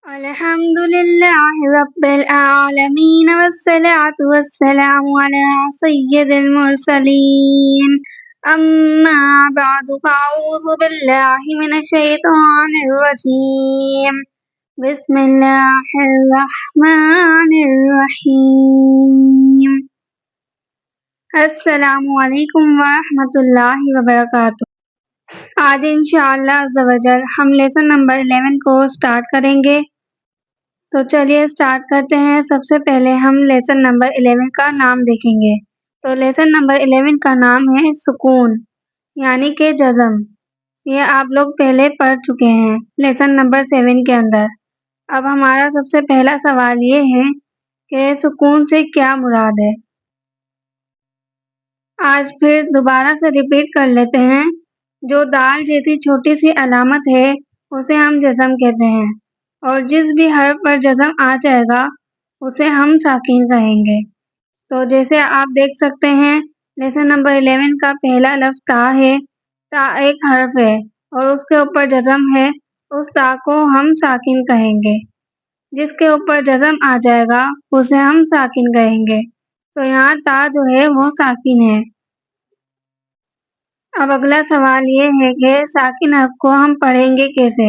الحمد لله رب العالمين والصلاة والسلام على سيد المرسلين أما بعد فأعوذ بالله من الشيطان الرجيم بسم الله الرحمن الرحيم السلام علیکم ورحمۃ اللہ وبرکاتہ۔ آج انشاءاللہ عز و جل ہم لیسن نمبر 11 کو سٹارٹ کریں گے، تو چلیے سٹارٹ کرتے ہیں۔ سب سے پہلے ہم لیسن نمبر 11 کا نام دیکھیں گے۔ تو لیسن نمبر 11 کا نام ہے سکون یعنی کہ جزم۔ یہ آپ لوگ پہلے پڑھ چکے ہیں لیسن نمبر 7 کے اندر۔ اب ہمارا سب سے پہلا سوال یہ ہے کہ سکون سے کیا مراد ہے۔ آج پھر دوبارہ سے ریپیٹ کر لیتے ہیں۔ جو دال جیسی چھوٹی سی علامت ہے اسے ہم جزم کہتے ہیں، اور جس بھی حرف پر جزم آ جائے گا اسے ہم ساکن کہیں گے۔ تو جیسے آپ دیکھ سکتے ہیں لیسن نمبر 11 کا پہلا لفظ تا ہے۔ تا ایک حرف ہے اور اس کے اوپر جزم ہے، اس تا کو ہم ساکن کہیں گے۔ جس کے اوپر جزم آ جائے گا اسے ہم ساکن کہیں گے۔ تو یہاں تا جو ہے وہ ساکن ہے۔ اب اگلا سوال یہ ہے کہ ساکن حرف کو ہم پڑھیں گے کیسے۔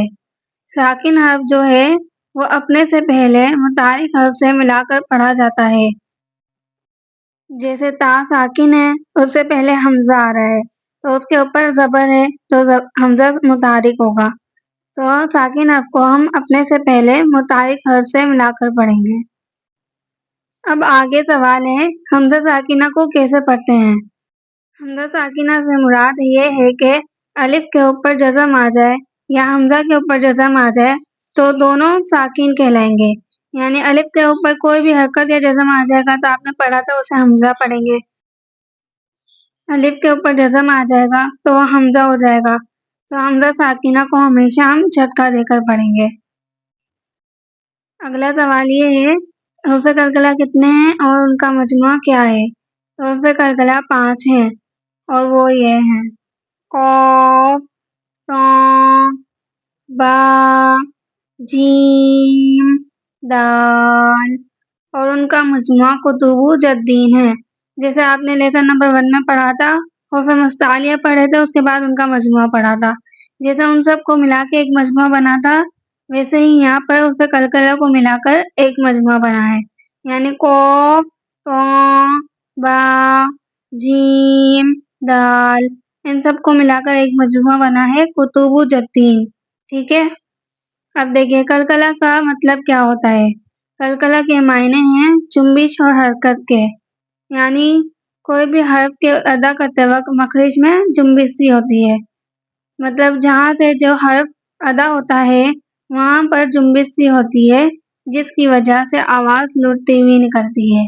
ساکن حرف جو ہے وہ اپنے سے پہلے متحرک حرف سے ملا کر پڑھا جاتا ہے۔ جیسے تا ساکن ہے، اس سے پہلے حمزہ آ رہا ہے تو اس کے اوپر زبر ہے تو حمزہ متحرک ہوگا۔ تو ساکن حرف کو ہم اپنے سے پہلے متحرک حرف سے ملا کر پڑھیں گے۔ اب آگے سوال ہے حمزہ ساکنہ کو کیسے پڑھتے ہیں۔ حمزہ ساکنہ سے مراد یہ ہے کہ الف کے اوپر جزم آ جائے یا حمزہ کے اوپر جزم آ جائے تو دونوں ساکن کہلائیں گے۔ یعنی الف کے اوپر کوئی بھی حرکت یا جزم آ جائے گا تو آپ نے پڑھا تھا اسے حمزہ پڑھیں گے۔ الف کے اوپر جزم آ جائے گا تو وہ حمزہ ہو جائے گا۔ تو حمزہ ساکنہ کو ہمیشہ ہم جھٹکا دے کر پڑھیں گے۔ اگلا سوال یہ ہے حروف قلقلہ کتنے ہیں اور ان کا مجموعہ کیا ہے۔ حروف قلقلہ 5 ہیں اور وہ یہ ہیں قاف، طا، با، جیم، دال، اور ان کا مجموعہ کتب جدین ہے۔ جیسے آپ نے لیسن نمبر 1 میں پڑھا تھا حروف مستعلیہ پڑھے تھے، اس کے بعد ان کا مجموعہ پڑھا تھا۔ جیسے ان سب کو ملا کے ایک مجموعہ بنا تھا ویسے ہی یہاں پر حروف قلقلہ کو ملا کر ایک مجموعہ بنا ہے۔ یعنی قاف، طا، با، جیم، دال، ان سب کو ملا کر ایک مجموعہ بنا ہے کتب جدین۔ ٹھیک ہے۔ اب دیکھیں قلقلہ کا مطلب کیا ہوتا ہے۔ قلقلہ کے معنی ہیں جنبش اور حرکت کے، یعنی کوئی بھی حرف کے ادا کرتے وقت مخرج میں جنبش سی ہوتی ہے۔ مطلب جہاں سے جو حرف ادا ہوتا ہے وہاں پر جنبش سی ہوتی ہے جس کی وجہ سے آواز لڑتی ہوئی نکلتی ہے۔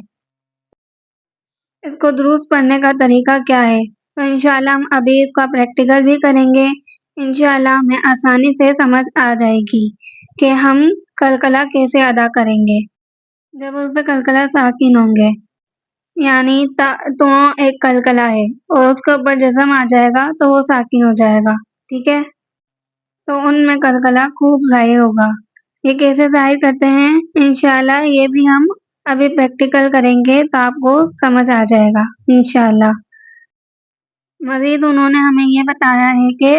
اس کو درست پڑھنے کا طریقہ کیا ہے، تو انشاءاللہ ہم ابھی اس کا پریکٹیکل بھی کریں گے۔ انشاءاللہ ہمیں آسانی سے سمجھ آ جائے گی کہ ہم قلقلہ کیسے ادا کریں گے جب حروف قلقلہ ساکن ہوں گے۔ یعنی تو ایک قلقلہ ہے اور اس کے اوپر جزم آ جائے گا تو وہ ساکن ہو جائے گا۔ ٹھیک ہے۔ تو ان میں قلقلہ خوب ظاہر ہوگا۔ یہ کیسے ظاہر کرتے ہیں انشاءاللہ یہ بھی ہم ابھی پریکٹیکل کریں گے تو آپ کو سمجھ آ جائے گا انشاءاللہ۔ مزید انہوں نے ہمیں یہ بتایا ہے کہ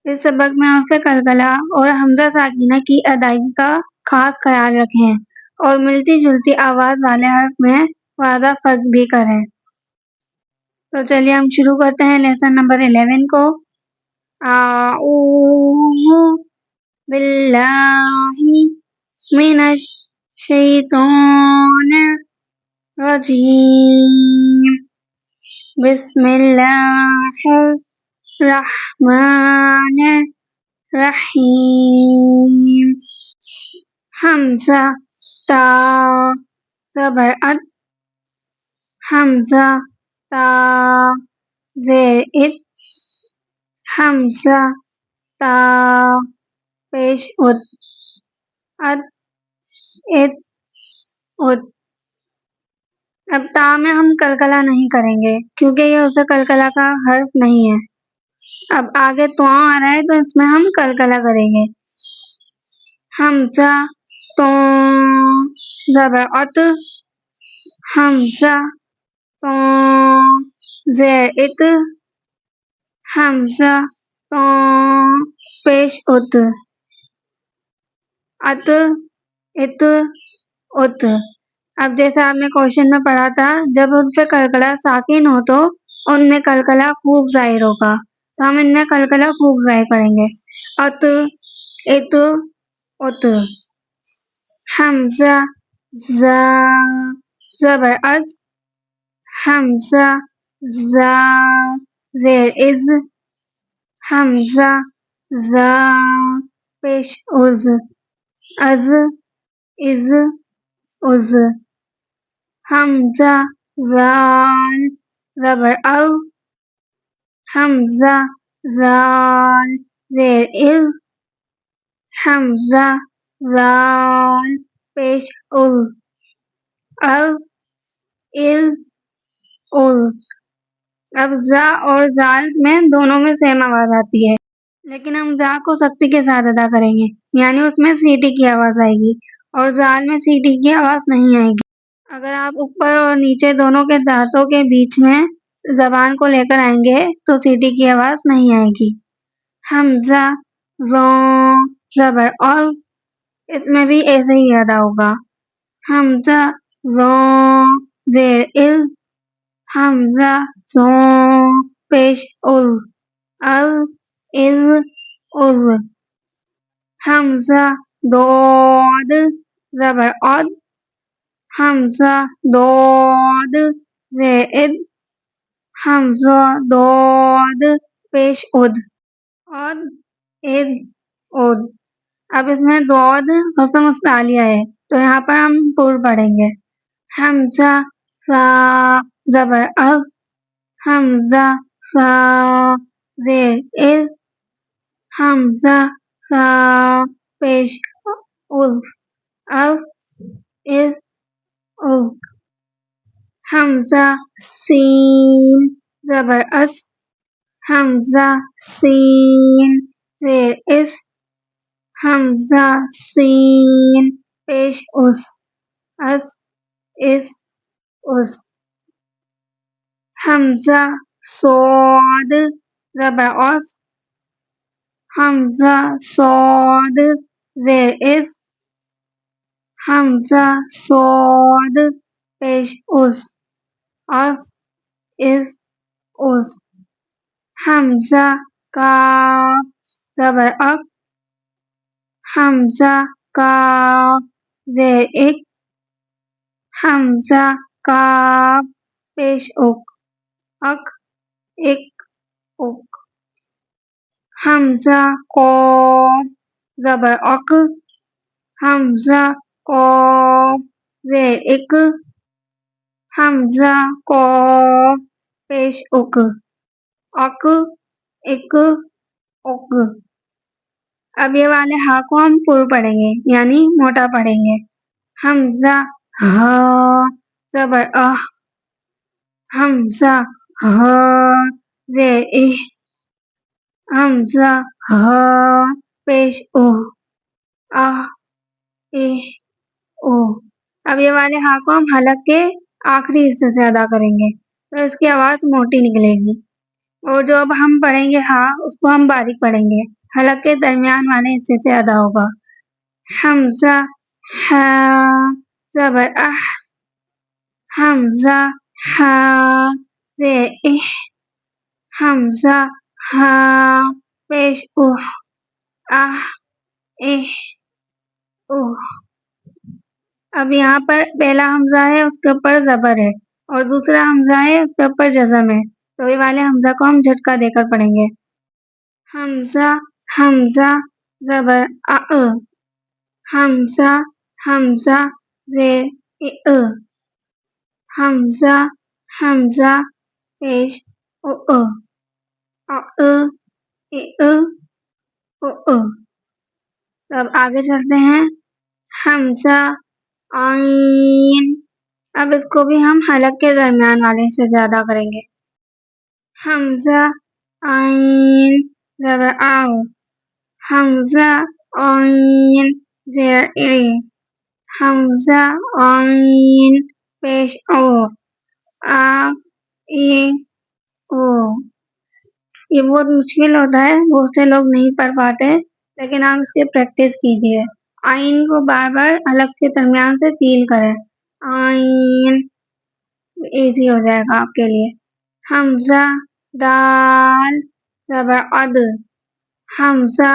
اس سبق میں حروف قلقلہ اور حمزہ ساکنہ کی ادائیگی کا خاص خیال رکھیں اور ملتی جلتی آواز والے حرف میں واضح فرق بھی کریں۔ تو چلیے ہم شروع کرتے ہیں لیسن نمبر 11 کو۔ اعوذ باللہ من الشیطان الرجیم، بسم اللہ الرحمن الرحیم۔ حمزہ تا زبر ات، حمزہ تا زیر ات، حمزہ تا پیش ات، ات ات ات۔ اب تا میں ہم قلقلہ نہیں کریں گے کیونکہ یہ حروف قلقلہ کا حرف نہیں ہے۔ اب آگے تو آ رہا ہے تو اس میں ہم قلقلہ کریں گے۔ حمزہ تو زبر ات، حمزہ تو زیر ات، حمزہ تو پیش ات، ات ات ات۔ اب جیسا آپ نے کوشچن میں پڑھا تھا، جب ان سے کلکلا ساکن ہو تو ان میں کلکلا خوب ظاہر ہوگا، تو ہم ان میں کلکلا خوب ظاہر کریں گے۔ ات ات ات، حمزہ زا زبر از، حمزہ زا زیر از، حمزہ زا پیش از، از از از، حمزہ زال زبر او، حمزہ زال زیر از، حمزہ زال پیش ال، ال ال ال۔ اب زا اور زال میں دونوں میں سیم آواز آتی ہے، لیکن ہم زا کو سختی کے ساتھ ادا کریں گے، یعنی اس میں سیٹی کی آواز آئے گی، اور زال میں سیٹی کی آواز نہیں آئے گی۔ اگر آپ اوپر اور نیچے دونوں کے دانتوں کے بیچ میں زبان کو لے کر آئیں گے تو سیٹی کی آواز نہیں آئے گی۔ حمزہ زوں زبر اور، اس میں بھی ایسے ہی ادا ہوگا، حمزہ زوں زیر ال، حمزہ زوں پیش ال، ال ال ال، حمزہ دود زبر اد، حمزہ دود زیر اد، حمزہ دود پیش اد، اد اد اد۔ اب اس میں دود حرف مستعلیہ ہے، تو یہاں پر ہم پر پڑھیں گے، حمزہ سا زبر از، حمزہ سا زیر از، حمزہ سا پیش از، از از از، حمزہ سین زبر اس، حمزہ سین زیر اس، حمزہ سین پیش اس، اس اس اس، حمزہ صاد زبر اس، حمزہ صاد زیر اس، حمزہ صاد پیش اس، اس اس اس، حمزہ کاف زبر اک، حمزہ کاف زیر اک، حمزہ کاف پیش اک، اک اک اک، حمزہ قاف زبر اک، حمزہ قاف زیر اک، حمزہ قاف پیش اک، اک اک اک۔ اب یہ والے ہا کو ہم پر پڑھیں گے، یعنی موٹا پڑھیں گے، حمزہ ہا زبر اہ، حمزہ ہا زیر اہ، حمزہ ہا پیش اوہ، اہ اہ اوہ۔ اب یہ والے ہا کو ہم حلق کے آخری حصے سے ادا کریں گے، تو اس کی آواز موٹی نکلے گی، اور جو اب ہم پڑھیں گے ہا، اس کو ہم باریک پڑھیں گے، حلق کے درمیان والے حصے سے ادا ہوگا، حمزہ ہا زبر اح، حمزہ ہا زیر اح، حمزہ ہا پیش اوہ، اح اح اوہ۔ اب یہاں پر پہلا حمزہ ہے، اس کے اوپر زبر ہے، اور دوسرا حمزہ ہے، اس کے اوپر جزم ہے، تو یہ والے حمزہ کو ہم جھٹکا دے کر پڑھیں گے، حمزہ حمزہ زبر اَ، حمزہ حمزہ زیر اِ، حمزہ حمزہ پیش او، ا ا او۔ اب آگے چلتے ہیں، حمزہ عین، اب اس کو بھی ہم حلق کے درمیان والے سے زیادہ کریں گے، حمزہ عین زبر آ، حمزہ عین زیر اے، حمزہ عین پیش او آ ای او. یہ بہت مشکل ہوتا ہے، بہت سے لوگ نہیں پڑھ پاتے، لیکن آپ اس کی پریکٹس کیجیے. آئین کو بار بار حلق کے درمیان سے فیل کریں. آئین ایزی ہو جائے گا آپ کے لیے. حمزہ دال زبر اد. حمزہ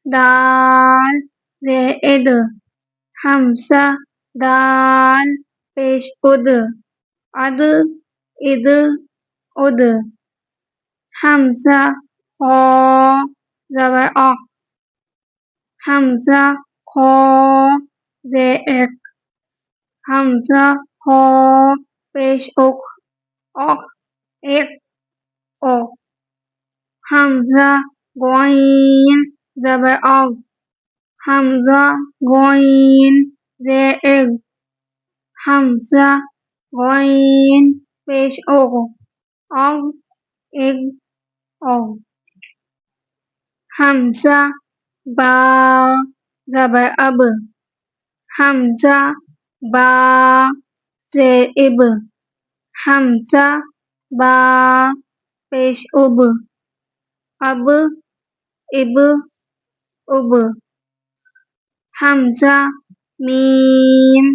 دال زیر اد. حمزہ دال پیش اد. اد اد اد. حمزہ خا زبر آ. حمزہ خا زیر اک. حمزہ خا پیش اک. اک ایک او. حمزہ غین زبر آ. حمزہ غین زیر اگ. حمزہ غین پیش او. اگ اگ او. حمزہ با زبر اب. حمزہ با زیر اب. حمزہ با پیش اب. اب اب اب. حمزہ میم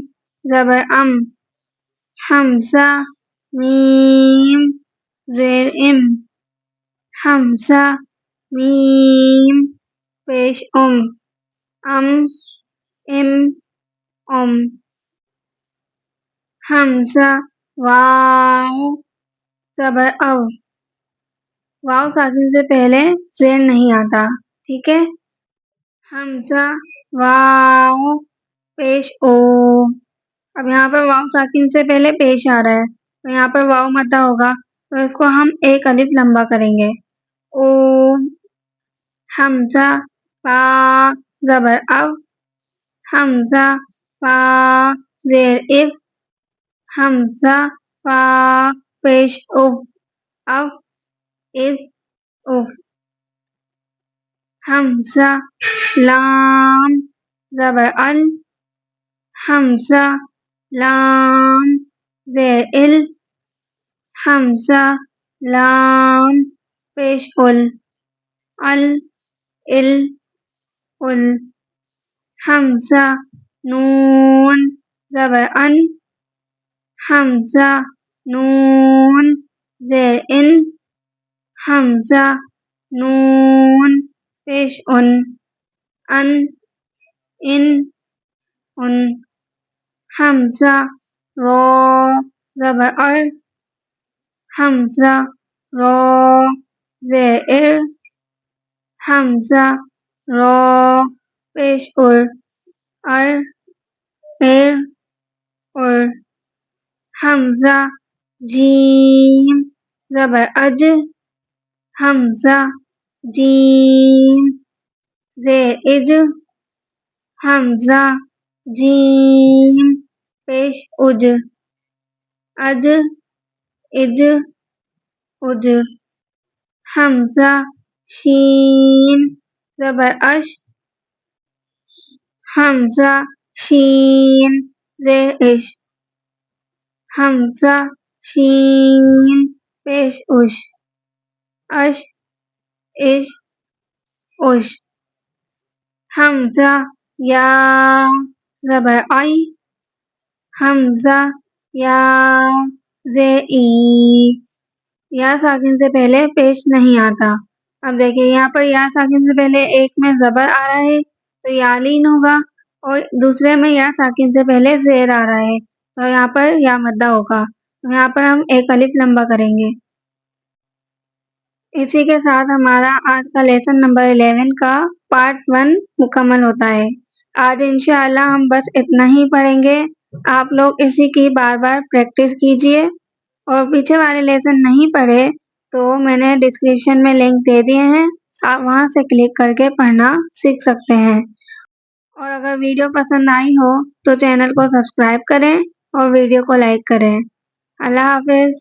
زبر ام. حمزہ میم زیر ام. حمزہ میم پیش ام. ام ام ام. حمزہ واو زبر او. واو ساکن سے پہلے زیر نہیں آتا، ٹھیک ہے. حمزہ واو پیش او. اب یہاں پر واو ساکن سے پہلے پیش آ رہا ہے، تو یہاں پر واو مدہ ہوگا، تو اس کو ہم ایک الف لمبا کریں گے. او. حمزہ فا زبر او. حمزہ فا زیر اف. حمزہ فا پیش اف. اف اف اف. حمزہ لام زبر ال. حمزہ لام زیر ال. حمزہ لام پیش ال. ال ال ال. حمزہ نون زبر ان. حمزہ نون زیر ان. حمزہ نون پیش ان. ان ان ان. حمزہ را زبر ار. حمزہ را زیر ار. حمزہ را پیش ار. ار ار ار. حمزہ جیم زبر اج. حمزہ جیم زیر اج. حمزہ جیم پیش اج. اج اج اج. حمزہ شین زبر اش. حمزہ شین زیر اش. حمزہ شین پیش اش. اش اش اش. حمزہ یا زبر آئی. حمزہ یا زیر ای. یا ساکن سے پہلے پیش نہیں آتا. اب دیکھیں یہاں پر یا ساکن سے پہلے ایک میں زبر آ رہا ہے تو یا لین ہوگا، اور دوسرے میں یا ساکن سے پہلے زیر آ رہا ہے تو یہاں پر یا مدہ ہوگا. یہاں پر ہم ایک الف لمبا کریں گے. اسی کے ساتھ ہمارا آج کا لیسن نمبر 11 کا پارٹ 1 مکمل ہوتا ہے. آج انشاءاللہ ہم بس اتنا ہی پڑھیں گے. آپ لوگ اسی کی بار بار پریکٹس کیجئے، اور پیچھے والے لیسن نہیں پڑھے تو میں نے ڈسکرپشن میں لنک دے دیے ہیں، آپ وہاں سے کلک کر کے پڑھنا سیکھ سکتے ہیں. اور اگر ویڈیو پسند آئی ہو تو چینل کو سبسکرائب کریں اور ویڈیو کو لائک کریں. اللہ حافظ.